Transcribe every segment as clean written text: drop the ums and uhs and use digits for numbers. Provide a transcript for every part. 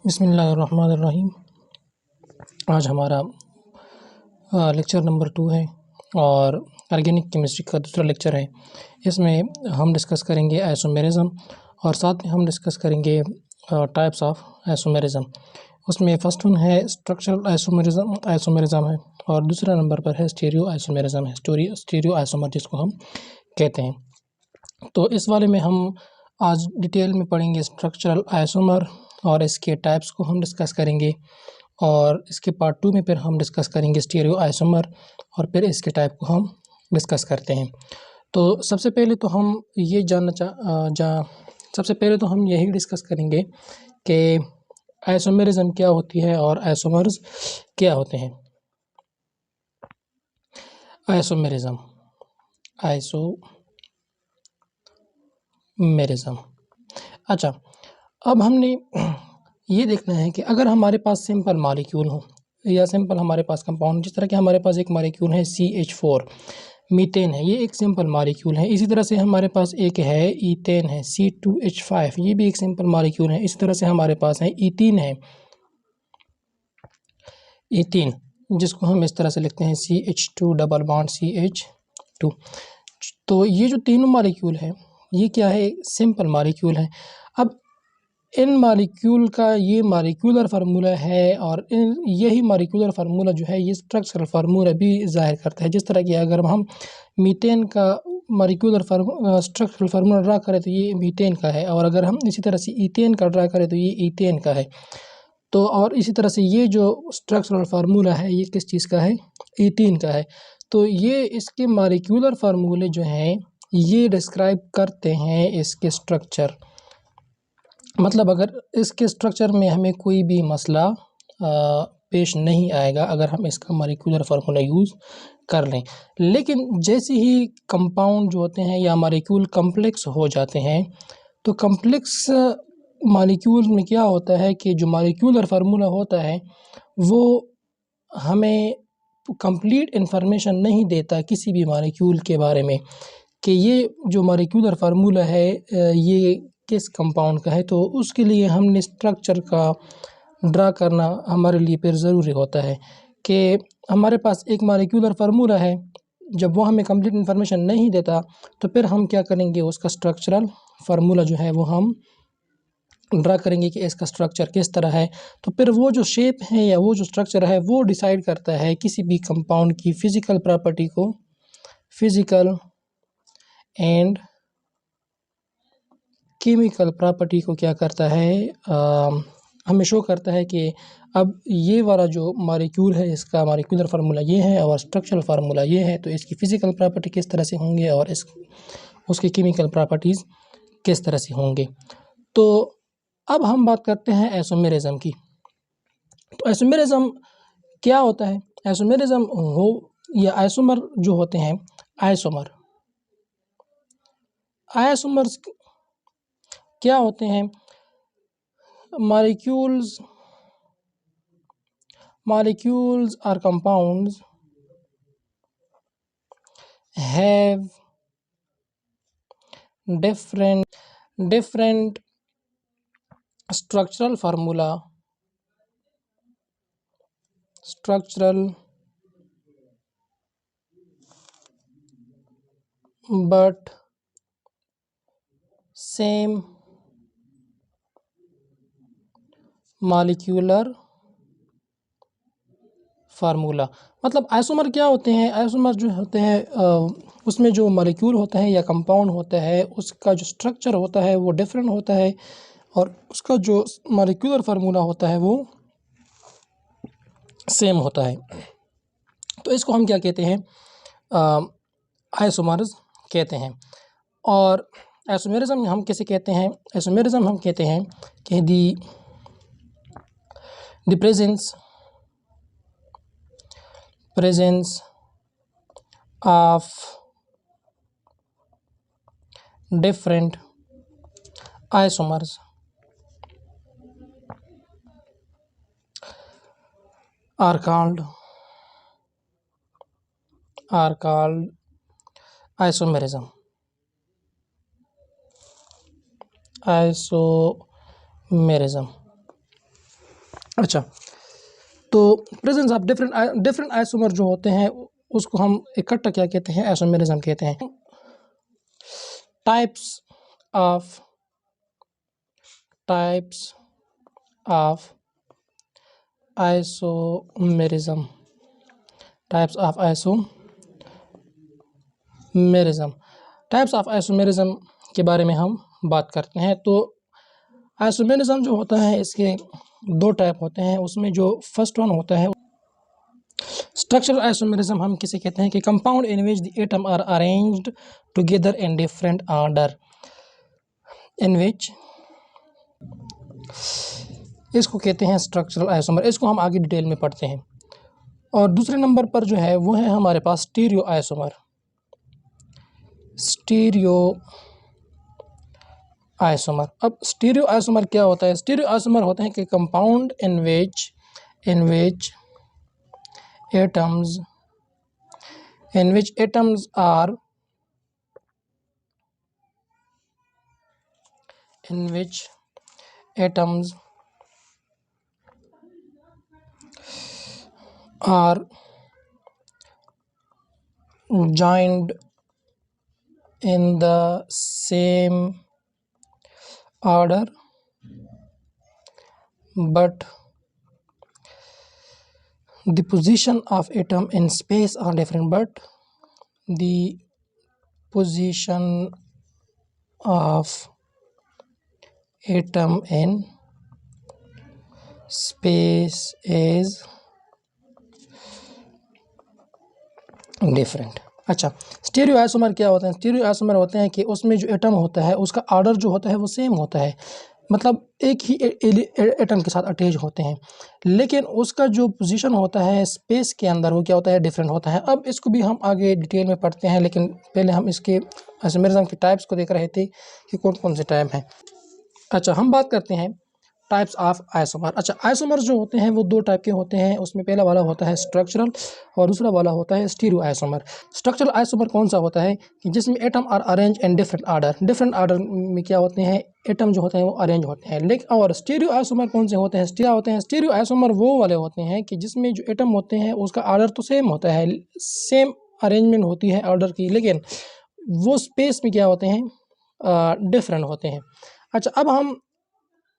बिस्मिल्लाहिर्रहमानिर्रहीम। आज हमारा लेक्चर नंबर 2 है और ऑर्गेनिक केमिस्ट्री का दूसरा लेक्चर है। इसमें हम डिस्कस करेंगे आइसोमेरिज्म और साथ में हम डिस्कस करेंगे टाइप्स ऑफ आइसोमेरिज्म। उसमें फर्स्ट वन है स्ट्रक्चरल आइसोमेरिज्म है और दूसरा नंबर पर है स्टीरियो आइसोमेरिज्म है, स्टीरियो आइसोमर जिसको हम कहते हैं। तो इस वाले में हम आज डिटेल में पढ़ेंगे स्ट्रक्चरल आइसोमर और इसके टाइप्स को हम डिस्कस करेंगे और इसके पार्ट 2 में फिर हम डिस्कस करेंगे स्टीरियो आइसोमर और फिर इसके टाइप को हम डिस्कस करते हैं। तो सबसे पहले तो हम ये सबसे पहले तो हम यही डिस्कस करेंगे कि आइसोमेरिज्म क्या होती है और आइसोमर्स क्या होते हैं। आइसोमेरिज्म अच्छा, अब हमने ये देखना है कि अगर हमारे पास सिंपल मॉलिक्यूल हो या सिंपल हमारे पास कंपाउंड, जिस तरह के हमारे पास एक मॉलिक्यूल है CH4 मीथेन है, ये एक सिंपल मॉलिक्यूल है। इसी तरह से हमारे पास एक है ईथेन है C2H5, ये भी एक सिंपल मॉलिक्यूल है। इसी तरह से हमारे पास है ईथीन जिसको हम इस तरह से लिखते हैं CH2 डबल बॉन्ड CH2। तो ये जो तीनों मॉलिक्यूल है ये क्या है, सिंपल मॉलिक्यूल है। अब इन मॉलिक्यूल का ये मॉलिक्यूलर फार्मूला है और यही मॉलिक्यूलर फार्मूला जो है ये स्ट्रक्चरल फार्मूला भी जाहिर करता है। जिस तरह की अगर हम मीथेन का मॉलिक्यूलर स्ट्रक्चरल फार्मूला ड्रा करें तो ये मीथेन का है, और अगर हम इसी तरह से ईथेन का ड्रा करें तो ये ईथेन का है। तो और इसी तरह से ये जो स्ट्रक्चरल फार्मूला है ये किस चीज़ का है, ईथीन का है। तो ये इसके मॉलिक्यूलर फार्मूले जो हैं ये डिस्क्राइब करते हैं इसके स्ट्रक्चर। मतलब अगर इसके स्ट्रक्चर में हमें कोई भी मसला पेश नहीं आएगा अगर हम इसका मॉलिक्यूलर फार्मूला यूज़ कर लें। लेकिन जैसे ही कंपाउंड जो होते हैं या मॉलिक्यूल कम्प्लेक्स हो जाते हैं तो कम्प्लेक्स मॉलिक्यूल में क्या होता है कि जो मॉलिक्यूलर फार्मूला होता है वो हमें कंप्लीट इन्फॉर्मेशन नहीं देता किसी भी मॉलिक्यूल के बारे में कि ये जो मॉलिक्यूलर फार्मूला है ये किस कंपाउंड का है। तो उसके लिए हमने स्ट्रक्चर का ड्रा करना हमारे लिए फिर ज़रूरी होता है कि हमारे पास एक मॉलिक्यूलर फार्मूला है, जब वो हमें कंप्लीट इन्फॉर्मेशन नहीं देता तो फिर हम क्या करेंगे, उसका स्ट्रक्चरल फार्मूला जो है वो हम ड्रा करेंगे कि इसका स्ट्रक्चर किस तरह है। तो फिर वो जो शेप है या वो जो स्ट्रक्चर है वो डिसाइड करता है किसी भी कंपाउंड की फिज़िकल प्रॉपर्टी को, फिज़िकल एंड केमिकल प्रॉपर्टी को क्या करता है, हमें शो करता है कि अब ये वाला जो मॉलिक्यूल है इसका मॉलिक्यूलर फार्मूला ये है और स्ट्रक्चरल फार्मूला ये है, तो इसकी फ़िज़िकल प्रॉपर्टी किस तरह से होंगे और उसकी केमिकल प्रॉपर्टीज़ किस तरह से होंगे। तो अब हम बात करते हैं आइसोमेरिज्म की। तो आइसोमेरिज्म क्या होता है, आइसोमेरिज्म या आइसोमर जो होते हैं, आइसोमर्स क्या होते हैं, molecules or compounds have different structural but same molecular formula. मतलब आइसोमर क्या होते हैं, आइसोमर जो होते हैं उसमें जो मॉलिक्यूल होता है या कंपाउंड होता है उसका जो स्ट्रक्चर होता है वो डिफरेंट होता है और उसका जो मॉलिक्यूलर फार्मूला होता है वो सेम होता है। तो इसको हम क्या कहते हैं, आइसोमर्स कहते हैं। और आइसोमेरिज्म हम कैसे कहते हैं, आइसोमेरिज्म हम कहते हैं कि the presence of different isomers are called isomerism. अच्छा, तो प्रेजेंस ऑफ डिफरेंट आइसोमर जो होते हैं उसको हम इकट्ठा क्या कहते हैं, आइसोमेरिज्म कहते हैं। Types of isomerism, types of isomerism के बारे में हम बात करते हैं। तो आइसोमेरिज्म जो होता है इसके दो टाइप होते हैं, उसमें जो फर्स्ट वन होता है स्ट्रक्चरल आइसोमेरिज्म हम किसे कहते हैं कि compound in which the atom are arranged together in different order, in which, इसको कहते हैं स्ट्रक्चरल आइसोमर। इसको हम आगे डिटेल में पढ़ते हैं। और दूसरे नंबर पर जो है वो है हमारे पास स्टीरियो आइसोमर। अब स्टीरियो आइसोमर क्या होता है? स्टीरियो आइसोमर होते हैं कि compound in which atoms are joined in the same order but the position of atom in space are different, but the position of atom in space is different. अच्छा, stereo isomer क्या होते हैं? Stereo isomer होते हैं कि उसमें जो atom होता है उसका ऑर्डर जो होता है वो सेम होता है, मतलब एक ही एटम के साथ अटैच होते हैं, लेकिन उसका जो पोजीशन होता है स्पेस के अंदर वो क्या होता है, डिफरेंट होता है। अब इसको भी हम आगे डिटेल में पढ़ते हैं, लेकिन पहले हम इसके आइसोमेरिज्म के टाइप्स को देख रहे थे कि कौन कौन से टाइप हैं। अच्छा, हम बात करते हैं टाइप्स ऑफ आइसोमर। अच्छा, आइसोमर जो होते हैं वो दो टाइप के होते हैं, उसमें पहला वाला होता है स्ट्रक्चरल और दूसरा वाला होता है स्टीरियो आइसोमर। स्ट्रक्चरल आइसोमर कौन सा होता है कि जिसमें atom are arrange in different order में क्या होते हैं, एटम जो होते हैं वो अरेंज होते हैं। लेकिन और स्टीरियो आइसोमर कौन से होते हैं? स्टीरियो आइसोमर वो वाले होते हैं कि जिसमें जो एटम होते हैं उसका आर्डर तो सेम होता है, सेम अरेंजमेंट होती है ऑर्डर की, लेकिन वो स्पेस में क्या होते हैं, डिफरेंट होते हैं। अच्छा, अब हम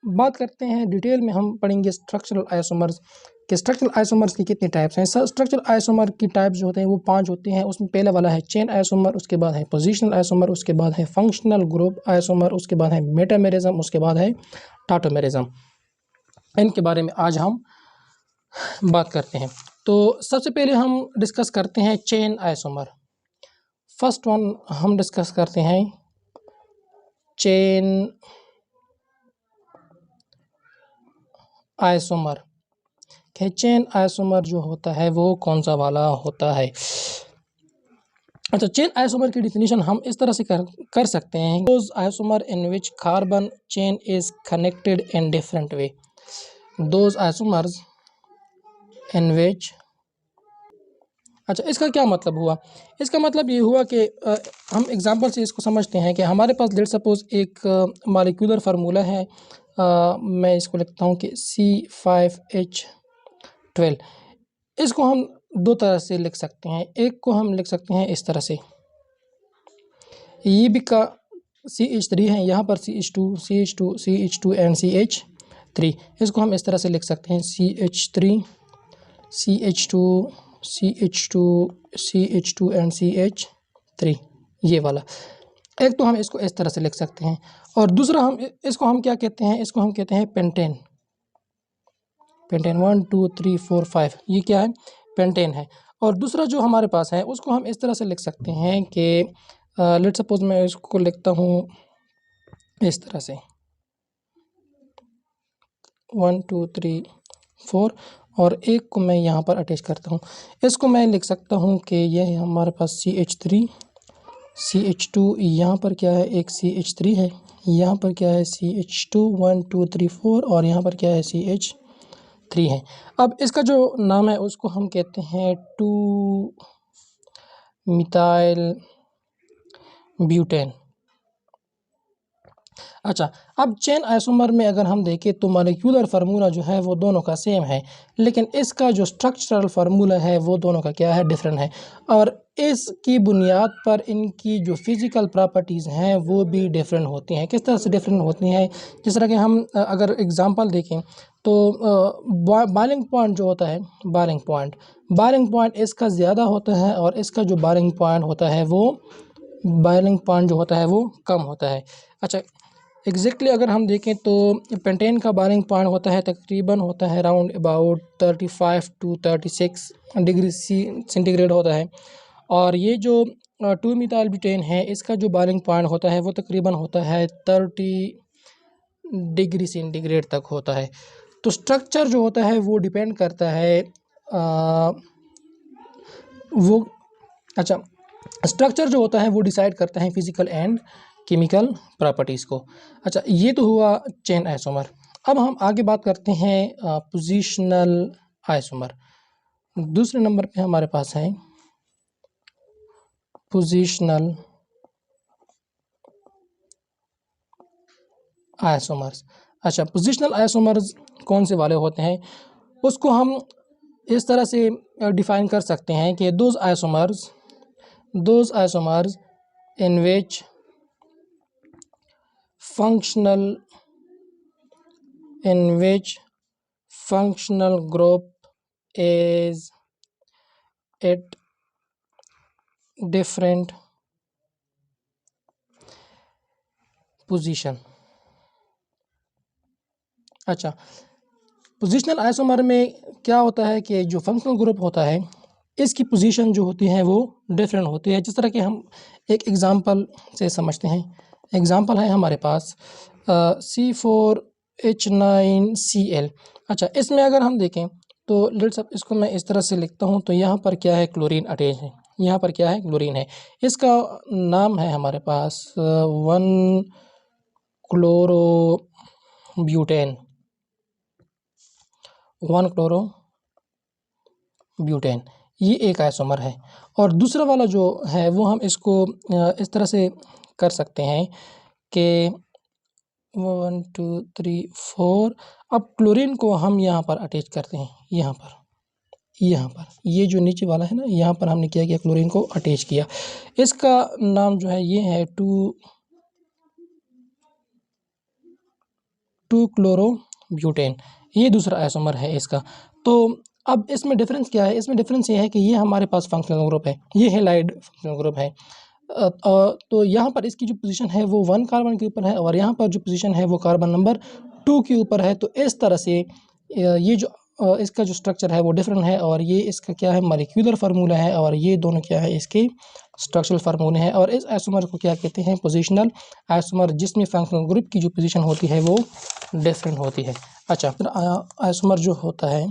बात करते हैं डिटेल में, हम पढ़ेंगे स्ट्रक्चरल आइसोमर्स के। स्ट्रक्चरल आइसोमर्स की कितने टाइप्स हैं? स्ट्रक्चरल आइसोमर की टाइप्स जो होते हैं वो 5 होते हैं। उसमें पहला वाला है चेन आइसोमर, उसके बाद है पोजिशनल आइसोमर, उसके बाद है फंक्शनल ग्रुप आइसोमर, उसके बाद है मेटामेरिज्म, उसके बाद है टाटोमेरिज्म। इनके बारे में आज हम बात करते हैं। तो सबसे पहले हम डिस्कस करते हैं चेन आइसोमर। फर्स्ट वन हम डिस्कस करते हैं चेन आइसोमर। चेन आइसोमर जो होता है वो कौन सा वाला होता है? अच्छा, चेन आइसोमर की डिफिनीशन हम इस तरह से कर सकते हैं, those isomer in which carbon chain is connected in different way. Those isomers in which, अच्छा इसका क्या मतलब हुआ? इसका मतलब ये हुआ कि हम एग्जांपल से इसको समझते हैं कि हमारे पास लेट सपोज एक मॉलिक्यूलर फार्मूला है, मैं इसको लिखता हूँ कि C5H12। इसको हम दो तरह से लिख सकते हैं। एक को हम लिख सकते हैं इस तरह से, ये भी का CH3 है, यहाँ पर CH2 एंड CH3। इसको हम इस तरह से लिख सकते हैं CH3 CH2 एंड CH3, ये वाला। एक तो हम इसको इस तरह से लिख सकते हैं, और दूसरा हम इसको हम क्या कहते हैं, इसको हम कहते हैं पेंटेन। 1 2 3 4 5, ये क्या है, पेंटेन है। और दूसरा जो हमारे पास है उसको हम इस तरह से लिख सकते हैं कि लेट सपोज मैं इसको लिखता हूँ इस तरह से 1 2 3 4, और एक को मैं यहाँ पर अटैच करता हूँ। इसको मैं लिख सकता हूँ कि यह है हमारे पास CH3 CH2, यहाँ पर क्या है, एक CH3 है, यहाँ पर क्या है CH2 1 2 3 4, और यहाँ पर क्या है CH3 है। अब इसका जो नाम है उसको हम कहते हैं 2-मिथाइल ब्यूटेन। अच्छा, अब चेन आइसोमर में अगर हम देखें तो मॉलिक्यूलर फार्मूला जो है वो दोनों का सेम है, लेकिन इसका जो स्ट्रक्चरल फार्मूला है वो दोनों का क्या है, डिफरेंट है। और इसकी बुनियाद पर इनकी जो फिज़िकल प्रॉपर्टीज़ हैं वो भी डिफरेंट होती हैं। किस तरह से डिफरेंट होती हैं, जिस तरह कि हम अगर एग्जांपल देखें तो बॉइलिंग पॉइंट जो होता है, बॉइलिंग पॉइंट इसका ज़्यादा होता है और इसका जो बॉइलिंग पॉइंट होता है वो बॉइलिंग पॉइंट जो होता है वो कम होता है। अच्छा, एग्जैक्टली अगर हम देखें तो पेंटेन का बॉइलिंग पॉइंट होता है तकरीबन होता है around about 35 to 36 degree centigrade होता है। और ये जो 2 मिथाइल है इसका जो बॉइलिंग पॉइंट होता है वो तकरीबन होता है 30 डिग्री सेंटीग्रेड तक होता है। तो स्ट्रक्चर जो होता है वो डिपेंड करता है वो अच्छा, स्ट्रक्चर जो होता है वो डिसाइड करता है फिजिकल एंड केमिकल प्रॉपर्टीज़ को। अच्छा, ये तो हुआ चेन आइसोमर। अब हम आगे बात करते हैं पोजिशनल आइसोमर। दूसरे नंबर पे हमारे पास है पोजिशनल आइसोमर्स। अच्छा, पोजिशनल आइसोमर्स कौन से वाले होते हैं, उसको हम इस तरह से डिफाइन कर सकते हैं कि those isomers in which functional group is at different position। अच्छा, पोजिशनल आइसोमर में क्या होता है कि जो फंक्शनल ग्रुप होता है इसकी पोजीशन जो होती है वो डिफरेंट होती है। जिस तरह कि हम एक एग्ज़ाम्पल से समझते हैं, एग्ज़ाम्पल है हमारे पास C4H9Cl। अच्छा, इसमें अगर हम देखें तो लेट्स सपोज इसको मैं इस तरह से लिखता हूँ, तो यहाँ पर क्या है, क्लोरीन अटैच है, यहाँ पर क्या है, क्लोरीन है। इसका नाम है हमारे पास 1-क्लोरोब्यूटेन, 1-क्लोरोब्यूटेन, ये एक आइसोमर है। और दूसरा वाला जो है वो हम इसको इस तरह से कर सकते हैं कि 1 2 3 4। अब क्लोरीन को हम यहाँ पर अटैच करते हैं, यहाँ पर ये जो नीचे वाला है ना, यहाँ पर हमने क्या किया, क्लोरीन को अटैच किया। इसका नाम जो है ये है 2-क्लोरोब्यूटेन, ये दूसरा आइसोमर है इसका। तो अब इसमें डिफरेंस क्या है, इसमें डिफरेंस ये है कि ये हमारे पास फंक्शनल ग्रुप है, ये हैलाइड फंक्शनल ग्रुप है। तो यहाँ पर इसकी जो पोजीशन है वो 1 कार्बन के ऊपर है और यहाँ पर जो पोजीशन है वो कार्बन नंबर 2 के ऊपर है। तो इस तरह से ये जो इसका जो स्ट्रक्चर है वो डिफरेंट है और ये इसका क्या है, मॉलिक्यूलर फार्मूला है, और ये दोनों क्या है, इसके स्ट्रक्चरल फार्मूले हैं। और इस आइसोमर को क्या कहते हैं, पोजिशनल आइसोमर, जिसमें फंक्शनल ग्रुप की जो पोजीशन होती है वो डिफरेंट होती है। अच्छा, फिर आइसोमर जो होता है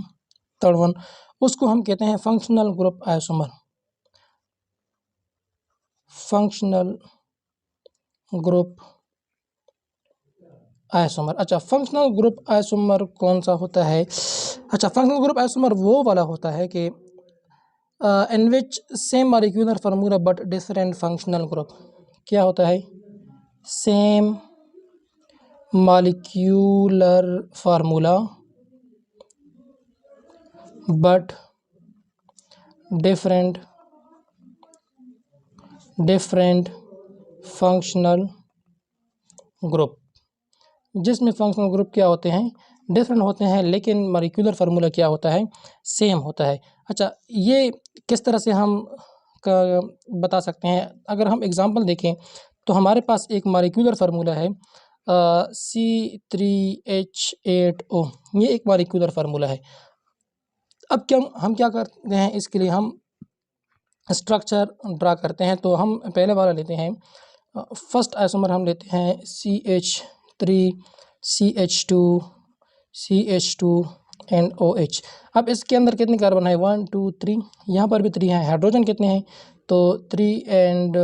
थर्ड वन, उसको हम कहते हैं functional group isomer, functional group isomer. अच्छा, फंक्शनल ग्रुप आइसोमर कौन सा होता है? अच्छा, फंक्शनल ग्रुप आइसोमर वो वाला होता है कि in which same molecular formula but different functional group. क्या होता है? Same molecular formula but different functional group, जिसमें फंक्शनल ग्रुप क्या होते हैं, डिफरेंट होते हैं, लेकिन मॉलिक्यूलर फार्मूला क्या होता है, सेम होता है। अच्छा, ये किस तरह से हम बता सकते हैं? अगर हम एग्जांपल देखें तो हमारे पास एक मॉलिक्यूलर फार्मूला है C3H8O, ये एक मॉलिक्यूलर फार्मूला है। अब हम क्या करते हैं, इसके लिए हम स्ट्रक्चर ड्रा करते हैं। तो हम पहले वाला लेते हैं, फर्स्ट आइसोमर हम लेते हैं CH3CH2 एंड OH। अब इसके अंदर कितने कार्बन है, 1 2 3, यहाँ पर भी 3 है। हाइड्रोजन कितने हैं, तो 3 एंड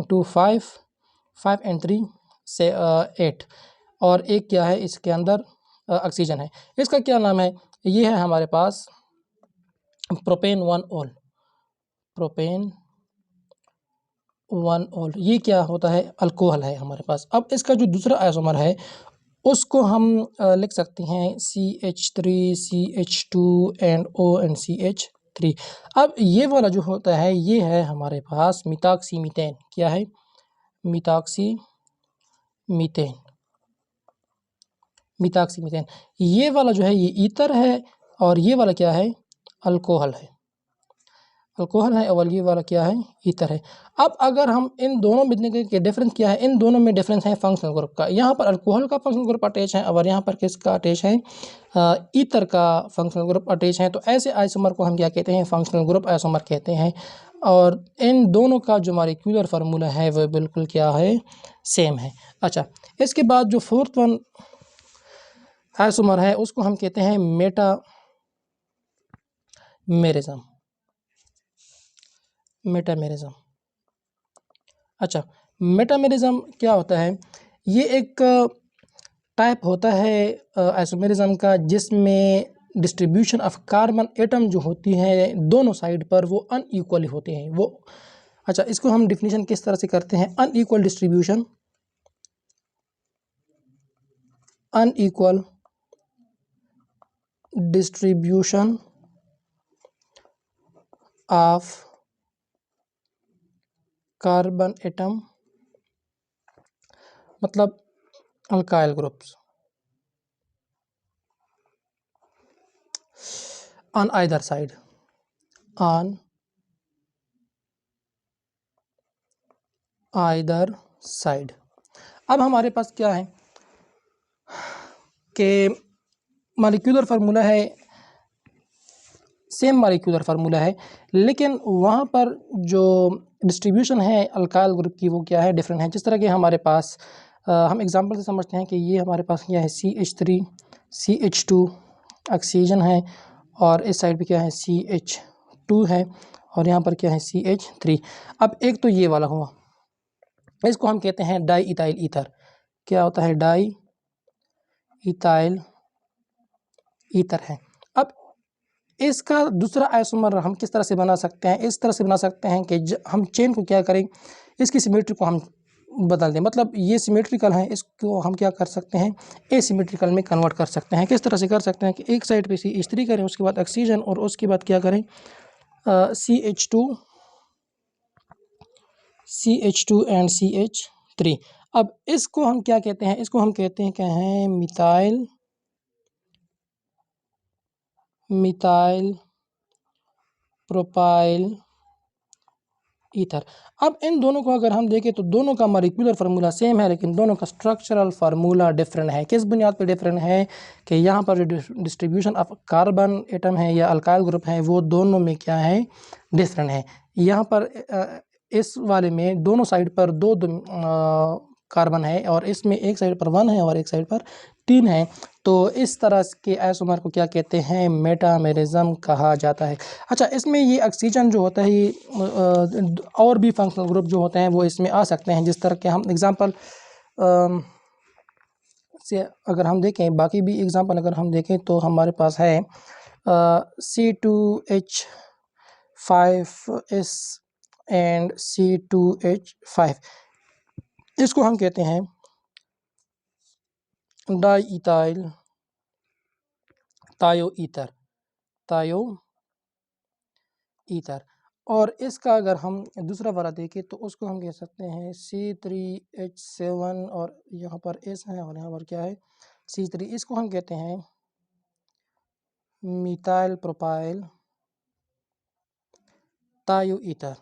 2 5, 5 एंड 3 से 8, और एक क्या है इसके अंदर, ऑक्सीजन है। इसका क्या नाम है, ये है हमारे पास propane 1 ol, propane one ol, ये क्या होता है, अल्कोहल है हमारे पास। अब इसका जो दूसरा आइसोमर है उसको हम लिख सकते हैं CH3 CH2 एंड ONCH3। अब ये वाला जो होता है ये है हमारे पास मिथाक्सीमीथेन। क्या है, मिथाक्सीमीथेन। मिथाक्सीमीथेन ये वाला जो है ये ईथर है और ये वाला क्या है, अल्कोहल है। अल्कोहल है और ये वाला क्या है, ईथर है। अब अगर हम इन दोनों में देखने के डिफरेंस क्या है, इन दोनों में डिफरेंस है फंक्शनल ग्रुप का। यहाँ पर अल्कोहल का फंक्शनल ग्रुप अटैच है और यहाँ पर किसका अटैच है, ईथर का फंक्शनल ग्रुप अटैच है। तो ऐसे आइसोमर को हम क्या कहते हैं, फंक्शनल ग्रुप आइसोमर कहते हैं। और इन दोनों का जो मॉलिक्यूलर फार्मूला है वह बिल्कुल क्या है, सेम है। अच्छा, इसके बाद जो फोर्थ वन आइसोमर है उसको हम कहते हैं मेटामेरिज्म। मेटामेरिज्म, अच्छा, मेटामेरिज्म क्या होता है, ये एक टाइप होता है आइसोमेरिज्म का जिसमें डिस्ट्रीब्यूशन ऑफ कार्बन एटम जो होती है दोनों साइड पर वो अनइक्वल होते हैं वो। अच्छा, इसको हम डिफिनीशन किस तरह से करते हैं, unequal distribution of carbon atom, मतलब alkyl groups on either side, on either side। अब हमारे पास क्या है कि मॉलिक्यूलर फार्मूला है, सेम मॉलिक्यूलर फार्मूला है, लेकिन वहाँ पर जो डिस्ट्रीब्यूशन है अल्काइल ग्रुप की वो क्या है, डिफरेंट है। जिस तरह के हमारे पास हम एग्जांपल से समझते हैं कि ये हमारे पास क्या है, CH3 CH2 ऑक्सीजन है और इस साइड पे क्या है, CH2 है और यहाँ पर क्या है, CH3। अब एक तो ये वाला हुआ, इसको हम कहते हैं डाई इथाइल ईथर। क्या होता है, डाई इथाइल ईथर है। अब इसका दूसरा आइसोमर हम किस तरह से बना सकते हैं, इस तरह से बना सकते हैं कि हम चेन को क्या करें, इसकी सिमेट्री को हम बदल दें। मतलब ये सिमेट्रिकल है, इसको हम क्या कर सकते हैं, एसिमेट्रिकल में कन्वर्ट कर सकते हैं। किस तरह से कर सकते हैं कि एक साइड पे CH3 करें, उसके बाद ऑक्सीजन और उसके बाद क्या करें, CH2 एंड CH3। अब इसको हम क्या कहते हैं, इसको हम कहते हैं क्या है, मिथाइल प्रोपाइल ईथर। अब इन दोनों को अगर हम देखें तो दोनों का मॉलिक्यूलर फार्मूला सेम है, लेकिन दोनों का स्ट्रक्चरल फार्मूला डिफरेंट है। किस बुनियाद पर डिफरेंट है कि यहाँ पर जो डिस्ट्रीब्यूशन ऑफ कार्बन एटम है या अल्काइल ग्रुप है वो दोनों में क्या है, डिफरेंट है। यहाँ पर इस वाले में दोनों साइड पर दो कार्बन है और इसमें एक साइड पर 1 है और एक साइड पर 3 है। तो इस तरह के आइसोमर को क्या कहते हैं, मेटामेरिज्म कहा जाता है। अच्छा, इसमें ये ऑक्सीजन जो होता है ये और भी फंक्शनल ग्रुप जो होते हैं वो इसमें आ सकते हैं। जिस तरह के हम एग्जांपल से अगर हम देखें, बाकी भी एग्जांपल अगर हम देखें तो हमारे पास है C2H5S एंड C2H5। इसको हम कहते हैं डाई इथाइल थायो ईथर। और इसका अगर हम दूसरा वाला देखें तो उसको हम कह सकते हैं C3H7 और यहाँ पर S है और यहाँ पर क्या है, C3। इसको हम कहते हैं मिथाइल प्रोपाइल थायो ईथर,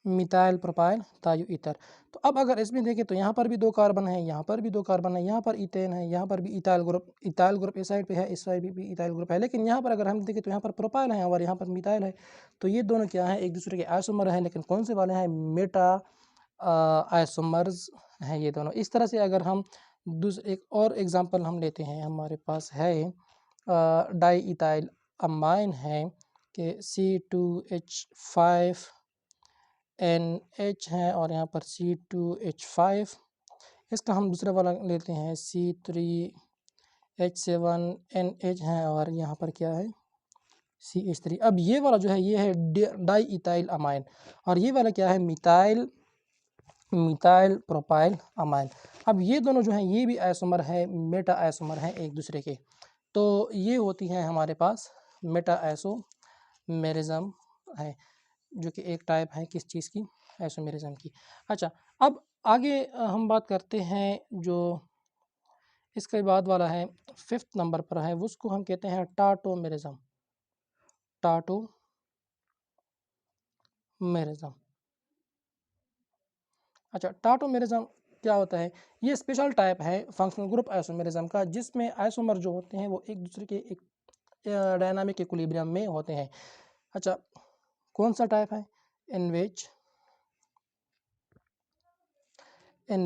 मिथाइल प्रोपाइल थायो ईथर। तो अब अगर इसमें देखें तो यहाँ पर भी 2 कार्बन है, यहाँ पर भी 2 कार्बन है, यहाँ पर इथेन है, यहाँ पर भी इथाइल ग्रुप इस साइड पे है, इस साइड भी इथाइल ग्रुप है। लेकिन यहाँ पर अगर हम देखें तो यहाँ पर प्रोपाइल है और यहाँ पर मिथाइल है। तो ये दोनों क्या है, एक दूसरे के आइसोमर है, लेकिन कौन से वाले हैं, मेटा आइसोमर्स हैं ये दोनों। इस तरह से अगर हम एक और एग्जांपल हम लेते हैं, हमारे पास है डाई इथाइल अमाइन है कि C2H5NH है और यहाँ पर C2H5। इसका हम दूसरा वाला लेते हैं C3H7NH है और यहाँ पर क्या है, CH3। अब ये वाला जो है ये है डाई इथाइल अमाइन, और ये वाला क्या है, मिथाइल प्रोपाइल अमाइन। अब ये दोनों जो हैं ये भी आइसोमर है, मेटा आइसोमर हैं एक दूसरे के। तो ये होती हैं हमारे पास मेटा आइसोमेरिज्म है, जो कि एक टाइप है किस चीज़ की, आइसोमेरिज्म की। अच्छा, अब आगे हम बात करते हैं जो इसके बाद वाला है 5th नंबर पर है, उसको हम कहते हैं टाटोमेरिज्म। टाटोमेरिज्म। अच्छा, टाटोमेरिज्म क्या होता है, ये स्पेशल टाइप है फंक्शनल ग्रुप आइसोमेरिज्म का, जिसमें आइसोमर जो होते हैं वो एक दूसरे के एक डायनामिक इक्विलिब्रियम में होते हैं। अच्छा, कौन सा टाइप है, in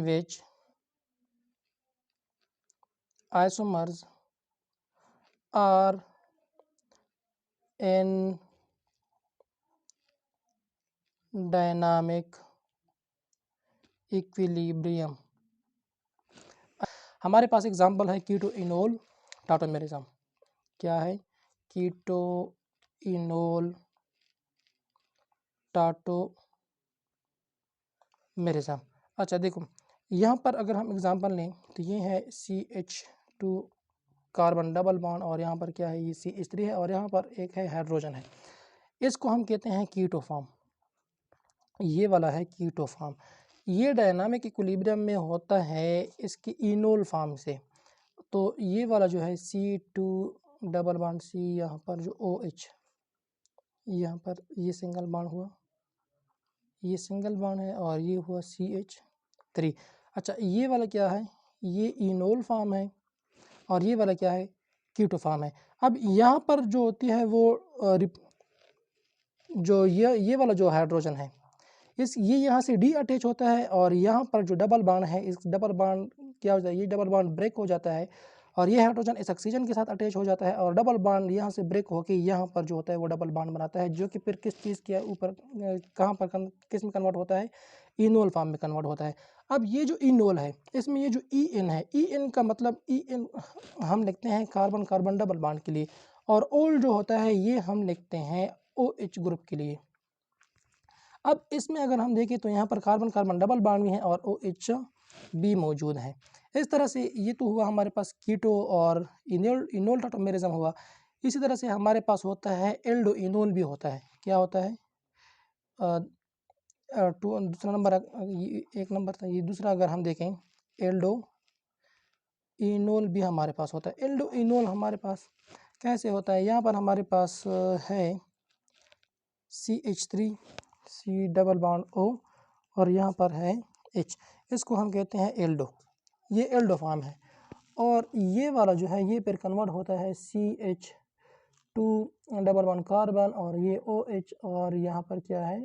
which isomers are in dynamic equilibrium. हमारे पास एग्जांपल है कीटो इनोल टाटोमेरिज्म। क्या है, कीटो इनोल टाटोमेरिज्म। अच्छा देखो, यहाँ पर अगर हम एग्जांपल लें तो ये है CH2 कार्बन डबल बॉन्ड, और यहाँ पर क्या है, ये CH3 है, और यहाँ पर एक है हाइड्रोजन है। इसको हम कहते हैं कीटो फॉर्म। ये वाला है कीटो फॉर्म। ये डायनामिक इक्विलिब्रियम में होता है इसकी इनोल फॉर्म से। तो ये वाला जो है C2 डबल बॉन्ड C, यहाँ पर जो OH, यहाँ पर ये सिंगल बॉन्ड हुआ, ये सिंगल बॉन्ड है, और ये हुआ CH3। अच्छा, ये वाला क्या है, ये इनोल फॉर्म है, और ये वाला क्या है, कीटो फॉर्म है। अब यहाँ पर जो होती है वो जो ये वाला जो हाइड्रोजन है, ये यहाँ से डी अटैच होता है, और यहाँ पर जो डबल बॉन्ड है, इस डबल बॉन्ड क्या हो जाता है, ये डबल बॉन्ड ब्रेक हो जाता है, और ये हाइड्रोजन इस ऑक्सीजन के साथ अटैच हो जाता है, और डबल बॉन्ड यहाँ से ब्रेक होकर यहाँ पर जो होता है वो डबल बॉन्ड बनाता है, जो कि फिर किस चीज़ के ऊपर कहाँ पर किस में कन्वर्ट होता है, इनोल फॉर्म में कन्वर्ट होता है। अब ये जो इनोल है, इसमें ये जो EN है, EN का मतलब EN हम लिखते हैं कार्बन कार्बन डबल बॉन्ड के लिए, और ओल जो होता है ये हम लिखते हैं OH ग्रुप के लिए। अब इसमें अगर हम देखें तो यहाँ पर कार्बन कार्बन डबल बॉन्ड भी है, और OH भी मौजूद है। इस तरह से ये तो हुआ हमारे पास कीटो और इनोल टाटोमेरिज्म हुआ। इसी तरह से हमारे पास होता है एल्डो इनोल भी होता है। क्या होता है, दूसरा नंबर, एक नंबर था ये, दूसरा अगर हम देखें एल्डो इनोल भी हमारे पास होता है। एल्डो इनोल हमारे पास कैसे होता है, यहाँ पर हमारे पास है CH3 C double bond O, और यहाँ पर है H, इसको हम कहते हैं एल्डो। ये एल्डो फॉर्म है, और ये वाला जो है ये फिर कन्वर्ट होता है CH2 डबल बॉन्ड कार्बन, और ये OH, और यहाँ पर क्या है,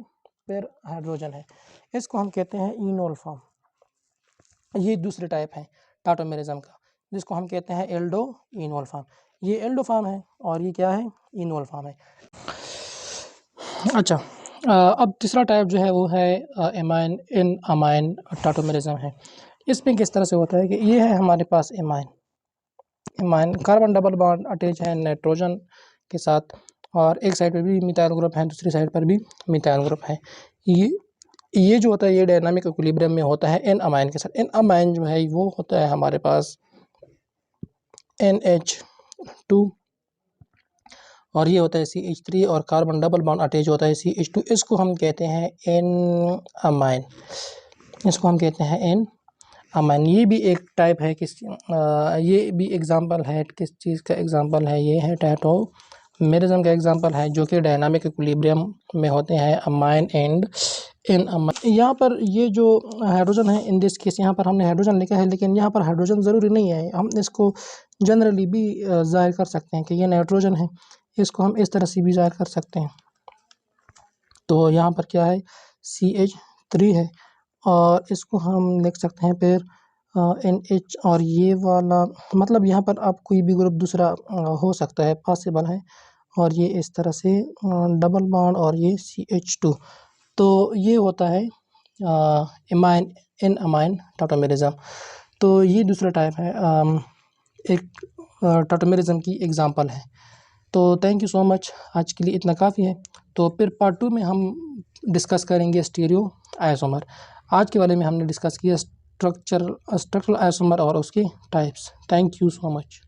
फिर हाइड्रोजन है, इसको हम कहते हैं इनोल फॉर्म। ये दूसरे टाइप है टाटोमेरिज्म का, जिसको हम कहते हैं एल्डो इनोल फॉर्म। ये एल्डो फॉर्म है, और ये क्या है, इनोल फॉर्म है। अच्छा, अब तीसरा टाइप जो है वो है एमाइन इन अमाइन टाटोमेरिज्म है। इसमें किस तरह से होता है कि ये है हमारे पास amine carbon double bond attach है नाइट्रोजन के साथ, और एक साइड पर भी मिथाइल ग्रुप है, दूसरी साइड पर भी मिथाइल ग्रुप है। ये जो होता है ये डायनामिक इक्विलिब्रियम में होता है एन अमाइन के साथ। एन अमाइन जो है वो होता है हमारे पास NH2, और ये होता है CH3, और कार्बन डबल बॉन्ड अटैच होता है CH2। इसको हम कहते हैं एन अमाइन, इसको हम कहते हैं एन अमाइन। ये भी एक टाइप है ये भी एग्जांपल है किस चीज़ का एग्जांपल है, ये है टाटोमेरिज्म का एग्जांपल है, जो कि डायनामिक इक्विलिब्रियम में होते हैं अमाइन एंड एन अमाइन। यहाँ पर ये जो हाइड्रोजन है, इन दिस केस यहाँ पर हमने हाइड्रोजन लिखा है, लेकिन यहाँ पर हाइड्रोजन ज़रूरी नहीं है, हम इसको जनरली भी ज़ाहिर कर सकते हैं कि ये नाइट्रोजन है, इसको हम इस तरह से भी ज़ाहिर कर सकते हैं। तो यहाँ पर क्या है, CH3 है, और इसको हम लिख सकते हैं फिर NH, और ये वाला मतलब यहाँ पर आप कोई भी ग्रुप दूसरा हो सकता है, पॉसिबल है, और ये इस तरह से डबल बॉन्ड, और ये CH2। तो ये होता है एमाइन इन अमाइन टाटोमेरिज्म। तो ये दूसरा टाइप है, एक टाटोमेरिज्म की एग्जांपल है। तो थैंक यू सो मच, आज के लिए इतना काफ़ी है। तो फिर पार्ट 2 में हम डिस्कस करेंगे स्टीरियो आइसोमर। आज के बारे में हमने डिस्कस किया स्ट्रक्चरल आइसोमर और उसके types. Thank you so much.